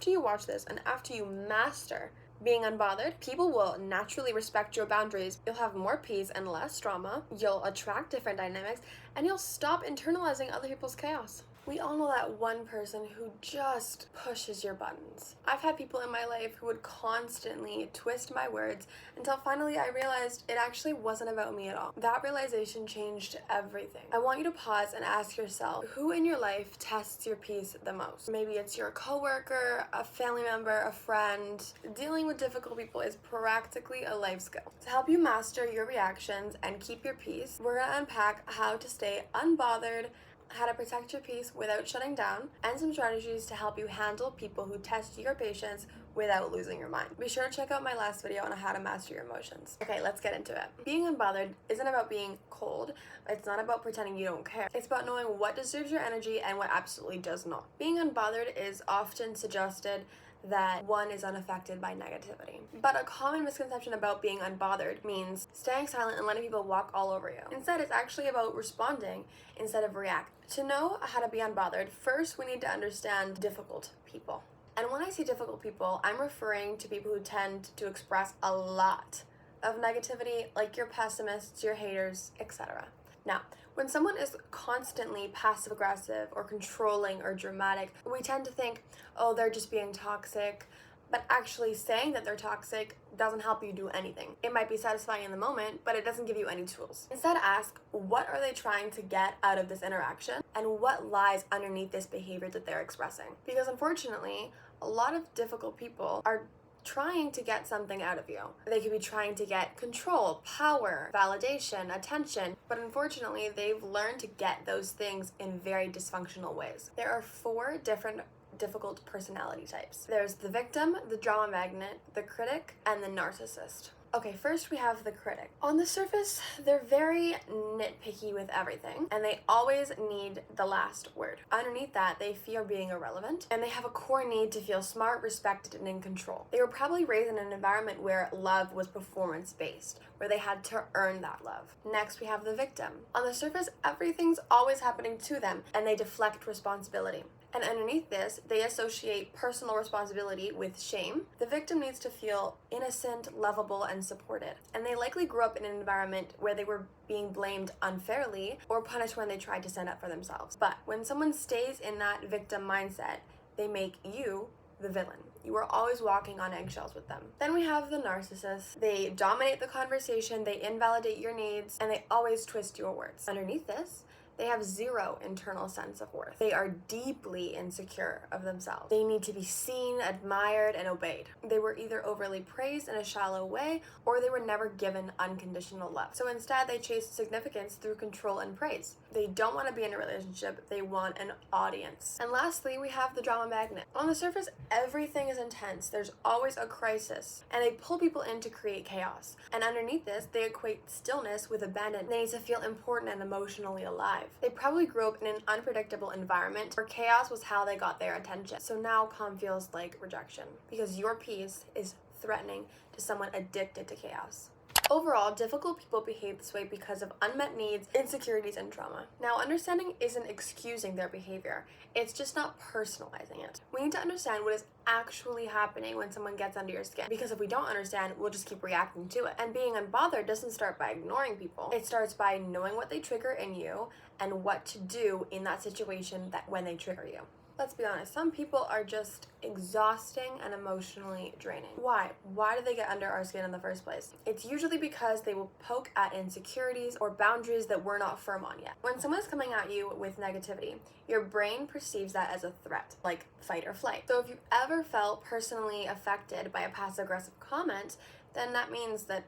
after you watch this and after you master being unbothered, people will naturally respect your boundaries. You'll have more peace and less drama. You'll attract different dynamics, and you'll stop internalizing other people's chaos. We all know that one person who just pushes your buttons. I've had people in my life who would constantly twist my words until finally I realized it actually wasn't about me at all. That realization changed everything. I want you to pause and ask yourself, who in your life tests your peace the most? Maybe it's your coworker, a family member, a friend. Dealing with difficult people is practically a life skill. To help you master your reactions and keep your peace, we're gonna unpack how to stay unbothered, how to protect your peace without shutting down, and some strategies to help you handle people who test your patience without losing your mind. Be sure to check out my last video on how to master your emotions. Okay, let's get into it. Being unbothered isn't about being cold. It's not about pretending you don't care. It's about knowing what deserves your energy and what absolutely does not. Being unbothered is often suggested that one is unaffected by negativity. But a common misconception about being unbothered means staying silent and letting people walk all over you. Instead, it's actually about responding instead of reacting. To know how to be unbothered, first we need to understand difficult people. And when I say difficult people, I'm referring to people who tend to express a lot of negativity, like your pessimists, your haters, etc. Now, when someone is constantly passive-aggressive or controlling or dramatic, we tend to think, oh, they're just being toxic, but actually saying that they're toxic doesn't help you do anything. It might be satisfying in the moment, but it doesn't give you any tools. Instead, ask, what are they trying to get out of this interaction? And what lies underneath this behavior that they're expressing? Because unfortunately, a lot of difficult people are trying to get something out of you. They could be trying to get control, power, validation, attention, but unfortunately, they've learned to get those things in very dysfunctional ways. There are 4 different difficult personality types. There's the victim, the drama magnet, the critic, and the narcissist. Okay, first we have the critic. On the surface, they're very nitpicky with everything, and they always need the last word. Underneath that, they fear being irrelevant, and they have a core need to feel smart, respected, and in control. They were probably raised in an environment where love was performance-based, where they had to earn that love. Next, we have the victim. On the surface, everything's always happening to them, and they deflect responsibility. And underneath this, they associate personal responsibility with shame. The victim needs to feel innocent, lovable, and supported. And they likely grew up in an environment where they were being blamed unfairly or punished when they tried to stand up for themselves. But when someone stays in that victim mindset, they make you the villain. You are always walking on eggshells with them. Then we have the narcissist. They dominate the conversation, they invalidate your needs, and they always twist your words. Underneath this, they have 0 internal sense of worth. They are deeply insecure of themselves. They need to be seen, admired, and obeyed. They were either overly praised in a shallow way, or they were never given unconditional love. So instead, they chase significance through control and praise. They don't want to be in a relationship, they want an audience. And lastly, we have the drama magnet. On the surface, everything is intense. There's always a crisis, and they pull people in to create chaos. And underneath this, they equate stillness with abandonment. They need to feel important and emotionally alive. They probably grew up in an unpredictable environment where chaos was how they got their attention. So now calm feels like rejection because your peace is threatening to someone addicted to chaos. Overall, difficult people behave this way because of unmet needs, insecurities, and trauma. Now, understanding isn't excusing their behavior. It's just not personalizing it. We need to understand what is actually happening when someone gets under your skin, because if we don't understand, we'll just keep reacting to it. And being unbothered doesn't start by ignoring people. It starts by knowing what they trigger in you and what to do in that situation that when they trigger you. Let's be honest, some people are just exhausting and emotionally draining. Why? Why do they get under our skin in the first place? It's usually because they will poke at insecurities or boundaries that we're not firm on yet. When someone's coming at you with negativity, your brain perceives that as a threat, like fight or flight. So if you've ever felt personally affected by a passive-aggressive comment, then that means that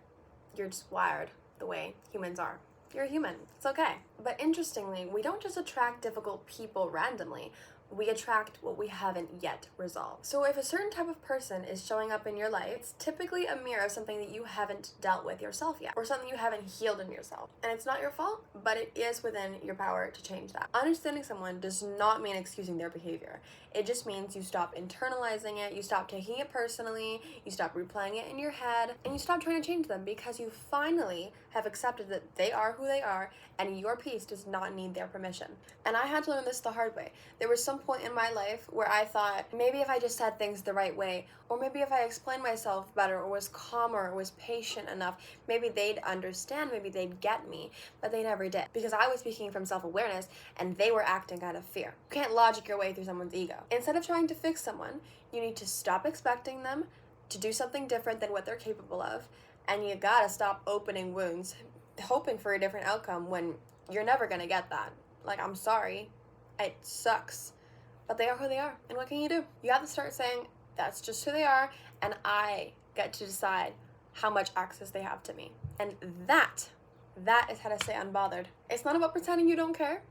you're just wired the way humans are. You're a human. It's okay. But interestingly, we don't just attract difficult people randomly. We attract what we haven't yet resolved. So if a certain type of person is showing up in your life, it's typically a mirror of something that you haven't dealt with yourself yet, or something you haven't healed in yourself. And it's not your fault, but it is within your power to change that. Understanding someone does not mean excusing their behavior. It just means you stop internalizing it, you stop taking it personally, you stop replaying it in your head, and you stop trying to change them because you finally have accepted that they are who they are and your peace does not need their permission. And I had to learn this the hard way. There were some point in my life where I thought maybe if I just said things the right way, or maybe if I explained myself better, or was calmer, or was patient enough, maybe they'd understand, maybe they'd get me, but they never did, because I was speaking from self-awareness and they were acting out of fear. You can't logic your way through someone's ego. Instead of trying to fix someone, you need to stop expecting them to do something different than what they're capable of, and you gotta stop opening wounds, hoping for a different outcome when you're never gonna get that. Like, I'm sorry, it sucks, but they are who they are, and what can you do? You have to start saying, that's just who they are, and I get to decide how much access they have to me. And that is how to stay unbothered. It's not about pretending you don't care.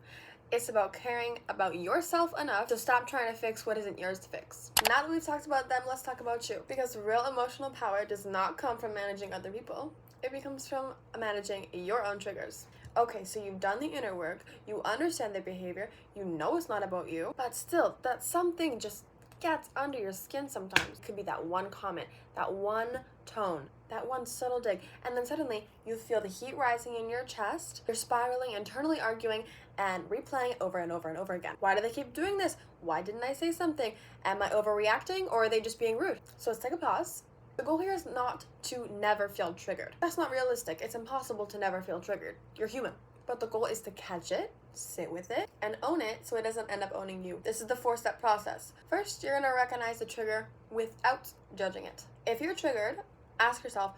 It's about caring about yourself enough to stop trying to fix what isn't yours to fix. Now that we've talked about them, let's talk about you. Because real emotional power does not come from managing other people. It comes from managing your own triggers. Okay, so you've done the inner work, you understand their behavior, you know it's not about you, but still, that something just gets under your skin sometimes. It could be that one comment, that one tone, that one subtle dig, and then suddenly you feel the heat rising in your chest, you're spiraling, internally arguing, and replaying it over and over and over again. Why do they keep doing this? Why didn't I say something? Am I overreacting, or are they just being rude? So let's take a pause. The goal here is not to never feel triggered. That's not realistic. It's impossible to never feel triggered. You're human. But the goal is to catch it, sit with it, and own it so it doesn't end up owning you. This is the 4-step process. First, you're gonna recognize the trigger without judging it. If you're triggered, ask yourself,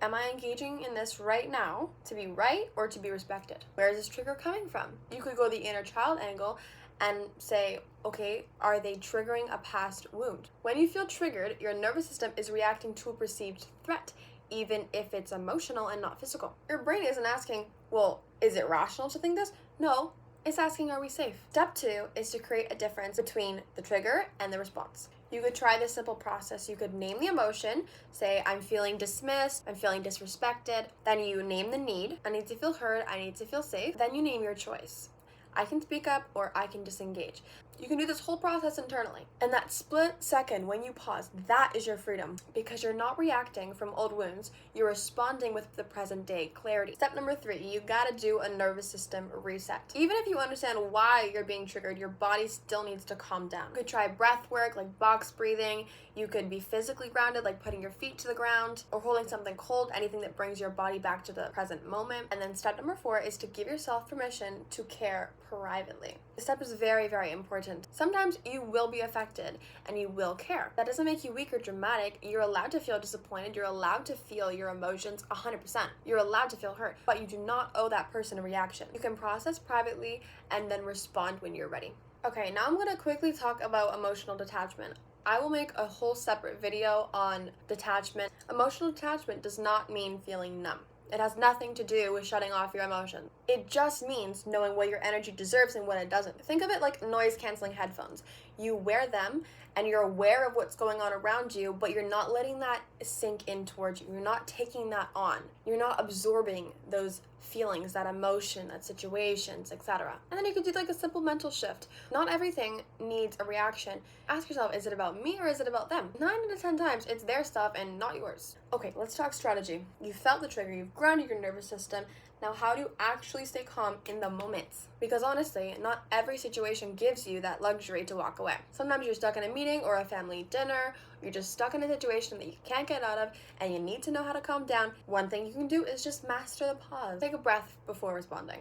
am I engaging in this right now to be right or to be respected? Where is this trigger coming from? You could go the inner child angle and say, okay, are they triggering a past wound? When you feel triggered, your nervous system is reacting to a perceived threat, even if it's emotional and not physical. Your brain isn't asking, well, is it rational to think this? No, it's asking, are we safe? Step 2 is to create a difference between the trigger and the response. You could try this simple process. You could name the emotion, say, I'm feeling dismissed, I'm feeling disrespected. Then you name the need. I need to feel heard, I need to feel safe. Then you name your choice. I can speak up or I can disengage. You can do this whole process internally. And that split second when you pause, that is your freedom, because you're not reacting from old wounds, you're responding with the present day clarity. Step number 3, you gotta do a nervous system reset. Even if you understand why you're being triggered, your body still needs to calm down. You could try breath work like box breathing. You could be physically grounded, like putting your feet to the ground or holding something cold, anything that brings your body back to the present moment. And then step number 4 is to give yourself permission to care privately. This step is very, very important. Sometimes you will be affected and you will care. That doesn't make you weak or dramatic. You're allowed to feel disappointed. You're allowed to feel your emotions 100%. You're allowed to feel hurt, but you do not owe that person a reaction. You can process privately and then respond when you're ready. Okay, now I'm going to quickly talk about emotional detachment. I will make a whole separate video on detachment. Emotional detachment does not mean feeling numb. It has nothing to do with shutting off your emotions. It just means knowing what your energy deserves and what it doesn't. Think of it like noise-canceling headphones. You wear them and you're aware of what's going on around you, but you're not letting that sink in towards you. You're not taking that on. You're not absorbing those feelings, that emotion, that situations, etc. And then you could do like a simple mental shift. Not everything needs a reaction. Ask yourself, is it about me or is it about them? 9 out of 10 times, it's their stuff and not yours. Okay, let's talk strategy. You felt the trigger, you've grounded your nervous system. Now, how do you actually stay calm in the moments? Because honestly, not every situation gives you that luxury to walk away. Sometimes you're stuck in a meeting or a family dinner, you're just stuck in a situation that you can't get out of, and you need to know how to calm down. One thing you can do is just master the pause. Take a breath before responding.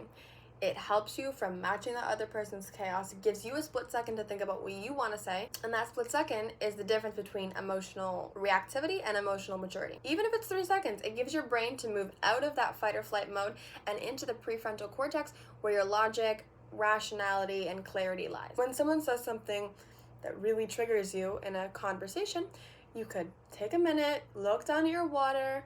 It helps you from matching the other person's chaos. It gives you a split second to think about what you want to say. And that split second is the difference between emotional reactivity and emotional maturity. Even if it's 3 seconds, it gives your brain to move out of that fight or flight mode and into the prefrontal cortex where your logic, rationality, and clarity lies. When someone says something that really triggers you in a conversation, you could take a minute, look down at your water,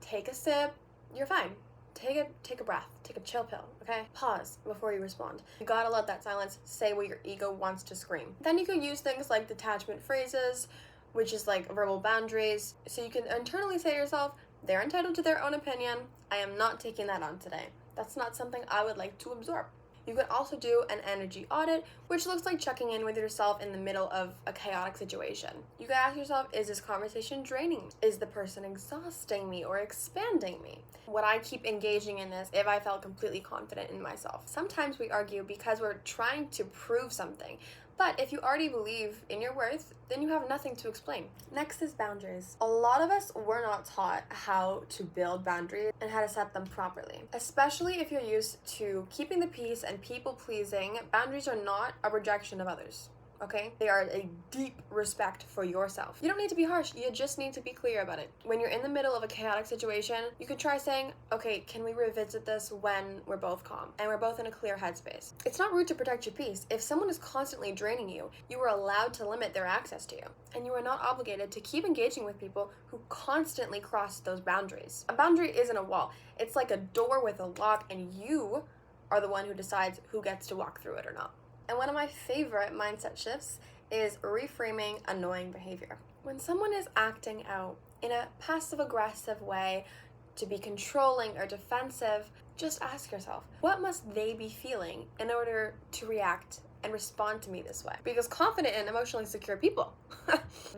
take a sip, you're fine. Take a breath, take a chill pill, okay? Pause before you respond. You gotta let that silence say what your ego wants to scream. Then you can use things like detachment phrases, which is like verbal boundaries. So you can internally say to yourself, they're entitled to their own opinion. I am not taking that on today. That's not something I would like to absorb. You could also do an energy audit, which looks like checking in with yourself in the middle of a chaotic situation. You could ask yourself, is this conversation draining me? Is the person exhausting me or expanding me? Would I keep engaging in this if I felt completely confident in myself? Sometimes we argue because we're trying to prove something, But if you already believe in your worth, then you have nothing to explain. Next is boundaries. A lot of us were not taught how to build boundaries and how to set them properly. Especially if you're used to keeping the peace and people pleasing, boundaries are not a rejection of others. Okay? They are a deep respect for yourself. You don't need to be harsh, you just need to be clear about it. When you're in the middle of a chaotic situation, you could try saying, okay, can we revisit this when we're both calm and we're both in a clear headspace? It's not rude to protect your peace. If someone is constantly draining you, you are allowed to limit their access to you. And you are not obligated to keep engaging with people who constantly cross those boundaries. A boundary isn't a wall. It's like a door with a lock, and you are the one who decides who gets to walk through it or not. And one of my favorite mindset shifts is reframing annoying behavior. When someone is acting out in a passive-aggressive way to be controlling or defensive, just ask yourself, what must they be feeling in order to react and respond to me this way? Because confident and emotionally secure people,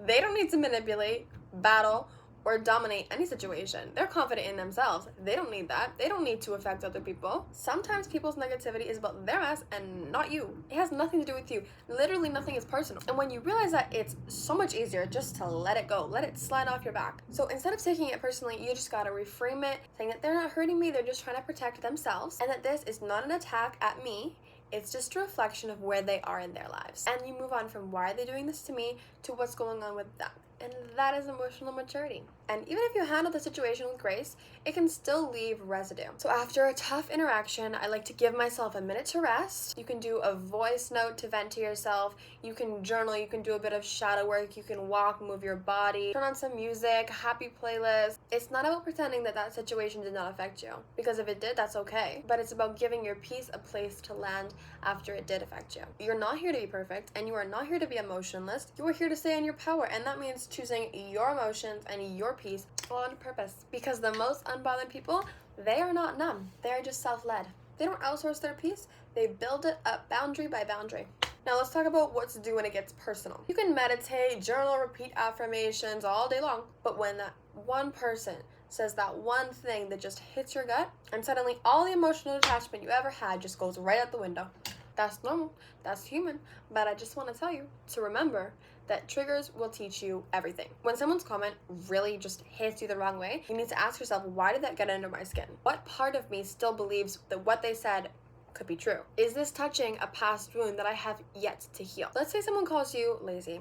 they don't need to manipulate, battle, or dominate any situation. They're confident in themselves. They don't need that. They don't need to affect other people. Sometimes people's negativity is about their mess and not you. It has nothing to do with you. Literally nothing is personal. And when you realize that, it's so much easier just to let it go. Let it slide off your back. So instead of taking it personally, you just gotta reframe it, saying that they're not hurting me, they're just trying to protect themselves, and that this is not an attack at me. It's just a reflection of where they are in their lives. And you move on from why are they doing this to me to what's going on with them. And that is emotional maturity. And even if you handle the situation with grace, it can still leave residue. So after a tough interaction, I like to give myself a minute to rest. You can do a voice note to vent to yourself. You can journal. You can do a bit of shadow work. You can walk, move your body, turn on some music, happy playlist. It's not about pretending that that situation did not affect you, because if it did, that's okay. But it's about giving your peace a place to land after it did affect you. You're not here to be perfect, and you are not here to be emotionless. You are here to stay in your power, and that means choosing your emotions and your peace on purpose. Because the most unbothered people, they are not numb. They are just self-led. They don't outsource their peace. They build it up boundary by boundary. Now let's talk about what to do when it gets personal. You can meditate, journal, repeat affirmations all day long, but when that one person says that one thing that just hits your gut, and suddenly all the emotional attachment you ever had just goes right out the window. That's normal, that's human, but I just want to tell you to remember that triggers will teach you everything. When someone's comment really just hits you the wrong way, you need to ask yourself, why did that get under my skin? What part of me still believes that what they said could be true? Is this touching a past wound that I have yet to heal? Let's say someone calls you lazy.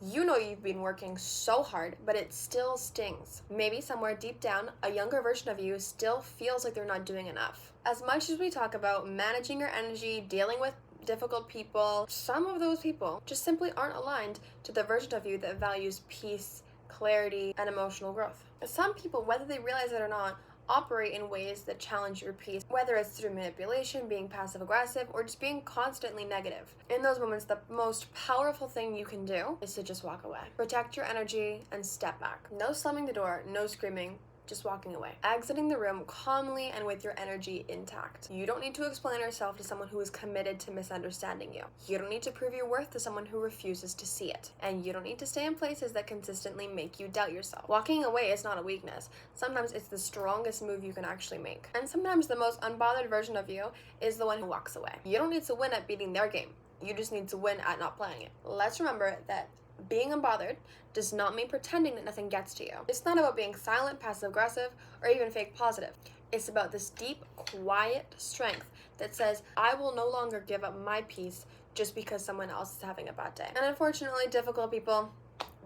You know you've been working so hard, but it still stings. Maybe somewhere deep down, a younger version of you still feels like they're not doing enough. As much as we talk about managing your energy, dealing with difficult people, some of those people just simply aren't aligned to the version of you that values peace, clarity, and emotional growth. Some people, whether they realize it or not, operate in ways that challenge your peace, whether it's through manipulation, being passive-aggressive, or just being constantly negative. In those moments, the most powerful thing you can do is to just walk away. Protect your energy and step back. No slamming the door, no screaming, just walking away. Exiting the room calmly and with your energy intact. You don't need to explain yourself to someone who is committed to misunderstanding you. You don't need to prove your worth to someone who refuses to see it. And you don't need to stay in places that consistently make you doubt yourself. Walking away is not a weakness. Sometimes it's the strongest move you can actually make. And sometimes the most unbothered version of you is the one who walks away. You don't need to win at beating their game. You just need to win at not playing it. Let's remember that being unbothered does not mean pretending that nothing gets to you. It's not about being silent, passive-aggressive, or even fake positive. It's about this deep, quiet strength that says, I will no longer give up my peace just because someone else is having a bad day. And unfortunately, difficult people,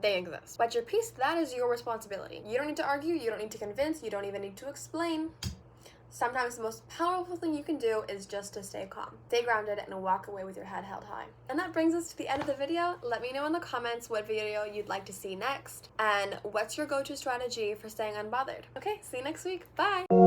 they exist. But your peace, that is your responsibility. You don't need to argue, you don't need to convince, you don't even need to explain. Sometimes the most powerful thing you can do is just to stay calm, stay grounded, and walk away with your head held high. And that brings us to the end of the video. Let me know in the comments what video you'd like to see next, and what's your go-to strategy for staying unbothered. Okay, see you next week. Bye!